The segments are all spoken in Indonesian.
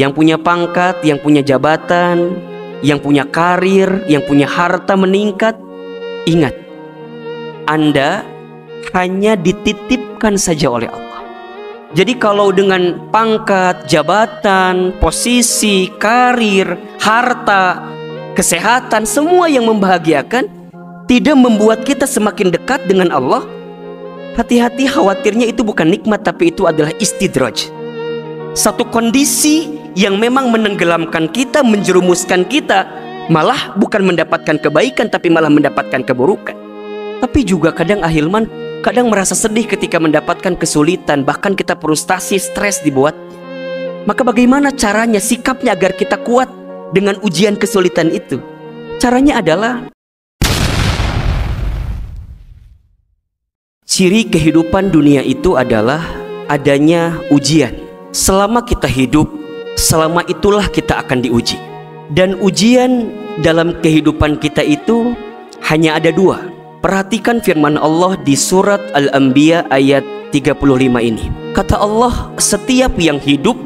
Yang punya pangkat, yang punya jabatan, yang punya karir, yang punya harta meningkat. Ingat, Anda hanya dititipkan saja oleh Allah. Jadi kalau dengan pangkat, jabatan, posisi, karir, harta, kesehatan, semua yang membahagiakan tidak membuat kita semakin dekat dengan Allah, hati-hati, khawatirnya itu bukan nikmat, tapi itu adalah istidraj. Satu kondisi yang memang menenggelamkan kita, menjerumuskan kita, malah bukan mendapatkan kebaikan, tapi malah mendapatkan keburukan. Tapi juga kadang ahilman, kadang merasa sedih ketika mendapatkan kesulitan, bahkan kita frustasi, stres dibuat. Maka bagaimana caranya, sikapnya agar kita kuat dengan ujian kesulitan itu? Caranya adalah ciri kehidupan dunia itu adalah adanya ujian. Selama kita hidup, selama itulah kita akan diuji. Dan ujian dalam kehidupan kita itu hanya ada dua. Perhatikan firman Allah di surat Al-Anbiya ayat 35 ini. Kata Allah, setiap yang hidup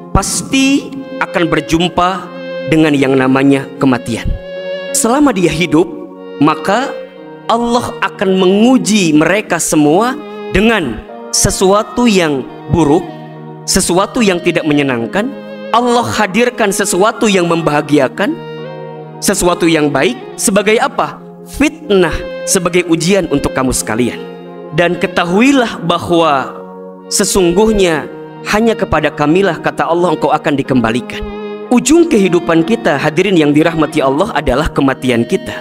pasti akan berjumpa dengan yang namanya kematian. Selama dia hidup, maka Allah akan menguji mereka semua dengan sesuatu yang buruk, sesuatu yang tidak menyenangkan. Allah hadirkan sesuatu yang membahagiakan, sesuatu yang baik. Sebagai apa? Fitnah, sebagai ujian untuk kamu sekalian. Dan ketahuilah bahwa sesungguhnya hanya kepada Kamilah, kata Allah, engkau akan dikembalikan. Ujung kehidupan kita, hadirin yang dirahmati Allah, adalah kematian kita.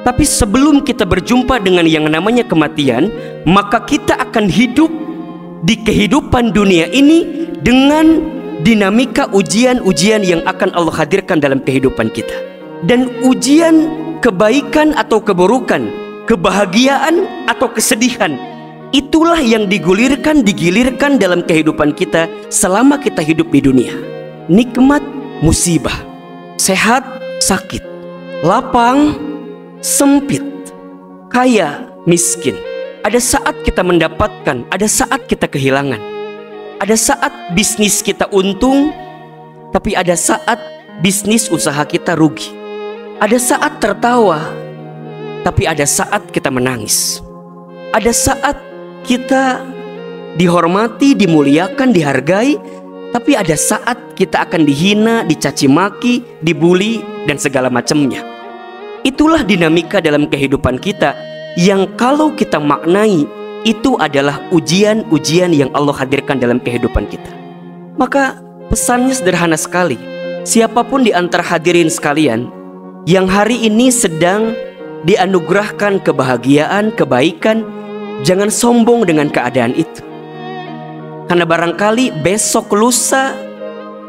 Tapi sebelum kita berjumpa dengan yang namanya kematian, maka kita akan hidup di kehidupan dunia ini dengan dinamika ujian-ujian yang akan Allah hadirkan dalam kehidupan kita. Dan ujian kebaikan atau keburukan, kebahagiaan atau kesedihan, itulah yang digilirkan dalam kehidupan kita selama kita hidup di dunia. Nikmat, musibah, sehat, sakit, lapang, sempit, kaya, miskin. Ada saat kita mendapatkan, ada saat kita kehilangan. Ada saat bisnis kita untung, tapi ada saat bisnis usaha kita rugi. Ada saat tertawa, tapi ada saat kita menangis. Ada saat kita dihormati, dimuliakan, dihargai, tapi ada saat kita akan dihina, dicaci maki, dibully, dan segala macamnya. Itulah dinamika dalam kehidupan kita yang kalau kita maknai, itu adalah ujian-ujian yang Allah hadirkan dalam kehidupan kita. Maka pesannya sederhana sekali. Siapapun di antara hadirin sekalian yang hari ini sedang dianugerahkan kebahagiaan, kebaikan, jangan sombong dengan keadaan itu. Karena barangkali besok lusa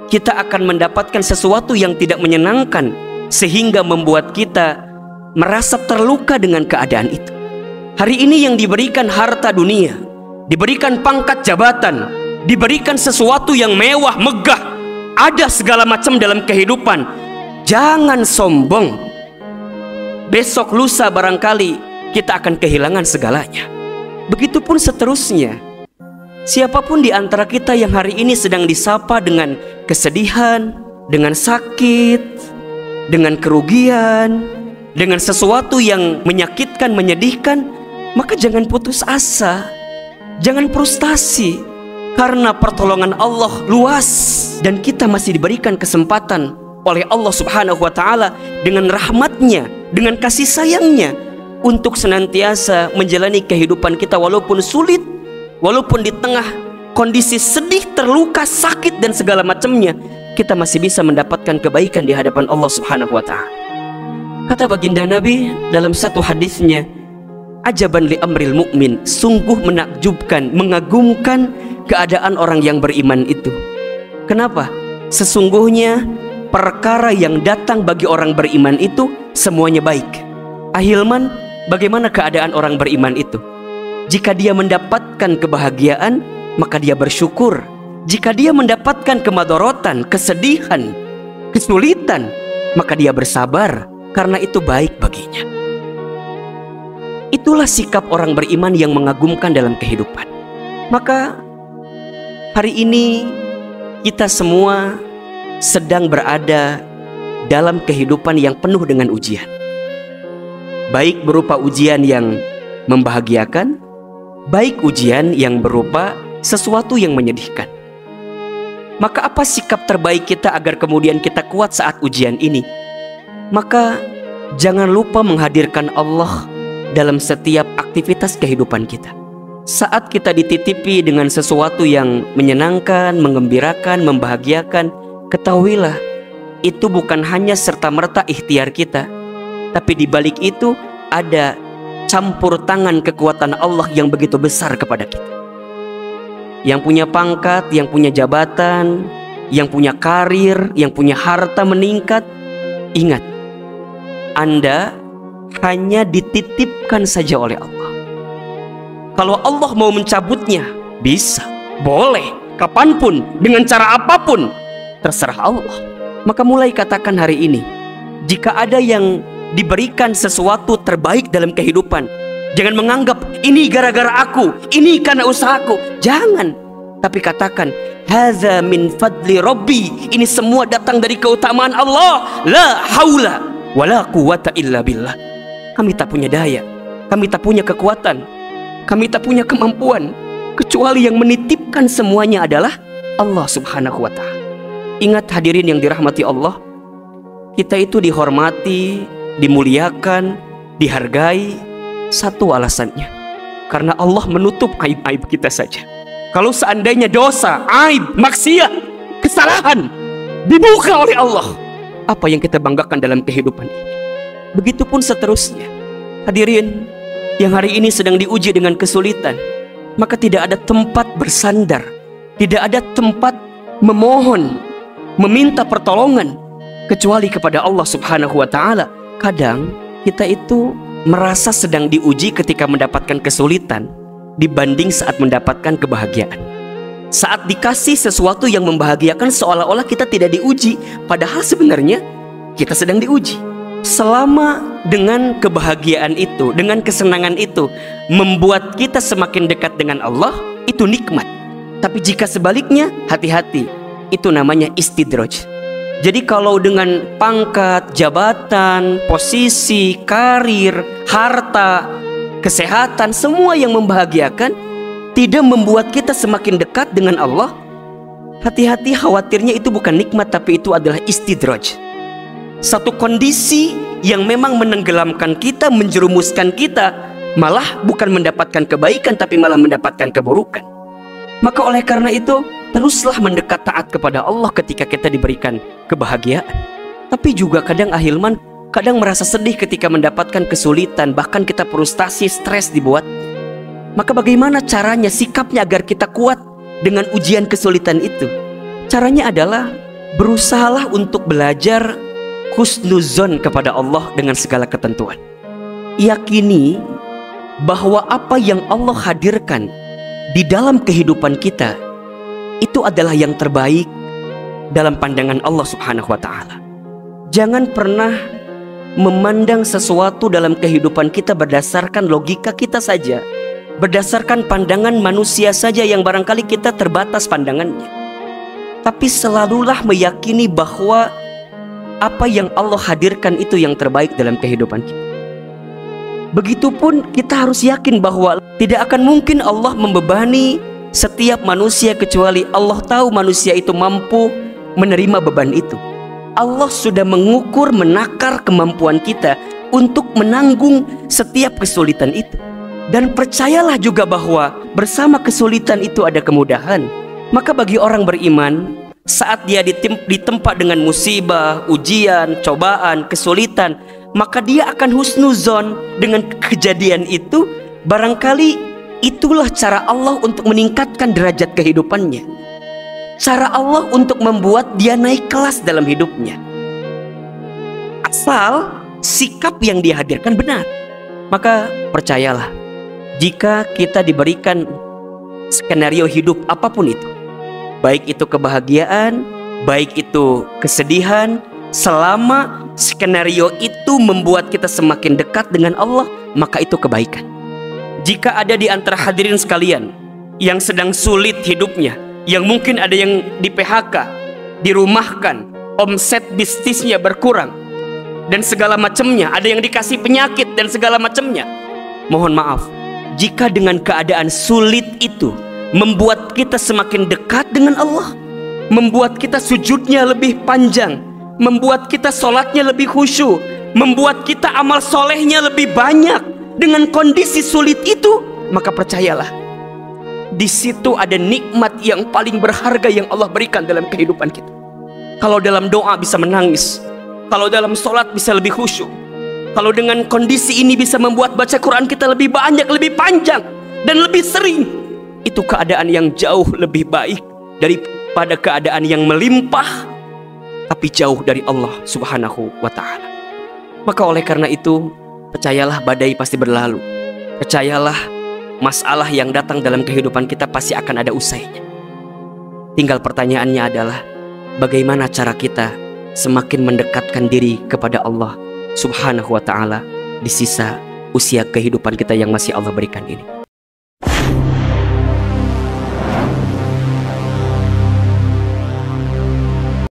kita akan mendapatkan sesuatu yang tidak menyenangkan, sehingga membuat kita merasa terluka dengan keadaan itu. Hari ini yang diberikan harta dunia, diberikan pangkat jabatan, diberikan sesuatu yang mewah, megah, ada segala macam dalam kehidupan. Jangan sombong. Besok lusa barangkali kita akan kehilangan segalanya. Begitupun seterusnya. Siapapun di antara kita yang hari ini sedang disapa dengan kesedihan, dengan sakit, dengan kerugian, dengan sesuatu yang menyakitkan, menyedihkan, maka jangan putus asa, jangan frustasi, karena pertolongan Allah luas dan kita masih diberikan kesempatan oleh Allah Subhanahu wa Ta'ala dengan rahmatnya, dengan kasih sayangnya, untuk senantiasa menjalani kehidupan kita walaupun sulit, walaupun di tengah kondisi sedih, terluka, sakit, dan segala macamnya, kita masih bisa mendapatkan kebaikan di hadapan Allah Subhanahu wa Ta'ala. Kata baginda Nabi dalam satu hadisnya, ajaban li amril mu'min, sungguh menakjubkan, mengagumkan keadaan orang yang beriman itu. Kenapa? Sesungguhnya perkara yang datang bagi orang beriman itu semuanya baik. Ahilman, bagaimana keadaan orang beriman itu? Jika dia mendapatkan kebahagiaan, maka dia bersyukur. Jika dia mendapatkan kemadorotan, kesedihan, kesulitan, maka dia bersabar, karena itu baik baginya. Itulah sikap orang beriman yang mengagumkan dalam kehidupan. Maka hari ini kita semua sedang berada dalam kehidupan yang penuh dengan ujian. Baik berupa ujian yang membahagiakan, baik ujian yang berupa sesuatu yang menyedihkan. Maka apa sikap terbaik kita agar kemudian kita kuat saat ujian ini? Maka jangan lupa menghadirkan Allah dalam setiap aktivitas kehidupan kita. Saat kita dititipi dengan sesuatu yang menyenangkan, menggembirakan, membahagiakan, ketahuilah itu bukan hanya serta-merta ikhtiar kita, tapi di balik itu ada campur tangan kekuatan Allah yang begitu besar kepada kita. Yang punya pangkat, yang punya jabatan, yang punya karir, yang punya harta meningkat, ingat, Anda hanya dititipkan saja oleh Allah. Kalau Allah mau mencabutnya, bisa, boleh, kapanpun, dengan cara apapun, terserah Allah. Maka mulai katakan hari ini, jika ada yang diberikan sesuatu terbaik dalam kehidupan, jangan menganggap ini gara-gara aku, ini karena usahaku. Jangan, tapi katakan hadza min fadli rabbi, ini semua datang dari keutamaan Allah. La haula wala quwata illa billah. Kami tak punya daya, kami tak punya kekuatan, kami tak punya kemampuan, kecuali yang menitipkan semuanya adalah Allah subhanahu wa ta'ala. Ingat hadirin yang dirahmati Allah, kita itu dihormati, dimuliakan, dihargai, satu alasannya, karena Allah menutup aib-aib kita saja. Kalau seandainya dosa, aib, maksiat, kesalahan dibuka oleh Allah, apa yang kita banggakan dalam kehidupan ini? Begitupun seterusnya. Hadirin yang hari ini sedang diuji dengan kesulitan, maka tidak ada tempat bersandar, tidak ada tempat memohon, meminta pertolongan kecuali kepada Allah subhanahu wa ta'ala. Kadang kita itu merasa sedang diuji ketika mendapatkan kesulitan dibanding saat mendapatkan kebahagiaan. Saat dikasih sesuatu yang membahagiakan, seolah-olah kita tidak diuji, padahal sebenarnya kita sedang diuji. Selama dengan kebahagiaan itu, dengan kesenangan itu membuat kita semakin dekat dengan Allah, itu nikmat. Tapi jika sebaliknya, hati-hati, itu namanya istidraj. Jadi kalau dengan pangkat, jabatan, posisi, karir, harta, kesehatan, semua yang membahagiakan tidak membuat kita semakin dekat dengan Allah, hati-hati, khawatirnya itu bukan nikmat, tapi itu adalah istidraj. Satu kondisi yang memang menenggelamkan kita, menjerumuskan kita, malah bukan mendapatkan kebaikan, tapi malah mendapatkan keburukan. Maka oleh karena itu, teruslah mendekat taat kepada Allah ketika kita diberikan kebahagiaan. Tapi juga kadang ahilman, kadang merasa sedih ketika mendapatkan kesulitan, bahkan kita frustasi, stres dibuat. Maka bagaimana caranya, sikapnya agar kita kuat dengan ujian kesulitan itu? Caranya adalah berusahalah untuk belajar husnuzon kepada Allah dengan segala ketentuan. Yakini bahwa apa yang Allah hadirkan di dalam kehidupan kita itu adalah yang terbaik dalam pandangan Allah subhanahu wa ta'ala. Jangan pernah memandang sesuatu dalam kehidupan kita berdasarkan logika kita saja, berdasarkan pandangan manusia saja yang barangkali kita terbatas pandangannya. Tapi selalulah meyakini bahwa apa yang Allah hadirkan itu yang terbaik dalam kehidupan kita. Begitupun kita harus yakin bahwa tidak akan mungkin Allah membebani setiap manusia kecuali Allah tahu manusia itu mampu menerima beban itu. Allah sudah mengukur, menakar kemampuan kita untuk menanggung setiap kesulitan itu. Dan percayalah juga bahwa bersama kesulitan itu ada kemudahan. Maka bagi orang beriman, saat dia ditempa dengan musibah, ujian, cobaan, kesulitan, maka dia akan husnuzon dengan kejadian itu. Barangkali itulah cara Allah untuk meningkatkan derajat kehidupannya, cara Allah untuk membuat dia naik kelas dalam hidupnya. Asal sikap yang dia hadirkan benar. Maka percayalah, jika kita diberikan skenario hidup apapun itu, baik itu kebahagiaan, baik itu kesedihan, selama skenario itu membuat kita semakin dekat dengan Allah, maka itu kebaikan. Jika ada di antara hadirin sekalian yang sedang sulit hidupnya, yang mungkin ada yang di PHK, dirumahkan, omset bisnisnya berkurang, dan segala macamnya, ada yang dikasih penyakit dan segala macamnya. Mohon maaf, jika dengan keadaan sulit itu membuat kita semakin dekat dengan Allah, membuat kita sujudnya lebih panjang, membuat kita sholatnya lebih khusyuk, membuat kita amal solehnya lebih banyak dengan kondisi sulit itu, maka percayalah, di situ ada nikmat yang paling berharga yang Allah berikan dalam kehidupan kita. Kalau dalam doa bisa menangis, kalau dalam sholat bisa lebih khusyuk, kalau dengan kondisi ini bisa membuat baca Quran kita lebih banyak, lebih panjang, dan lebih sering, itu keadaan yang jauh lebih baik daripada keadaan yang melimpah tapi jauh dari Allah Subhanahu wa ta'ala. Maka oleh karena itu, percayalah badai pasti berlalu. Percayalah masalah yang datang dalam kehidupan kita pasti akan ada usainya. Tinggal pertanyaannya adalah, bagaimana cara kita semakin mendekatkan diri kepada Allah Subhanahu wa ta'ala di sisa usia kehidupan kita yang masih Allah berikan ini.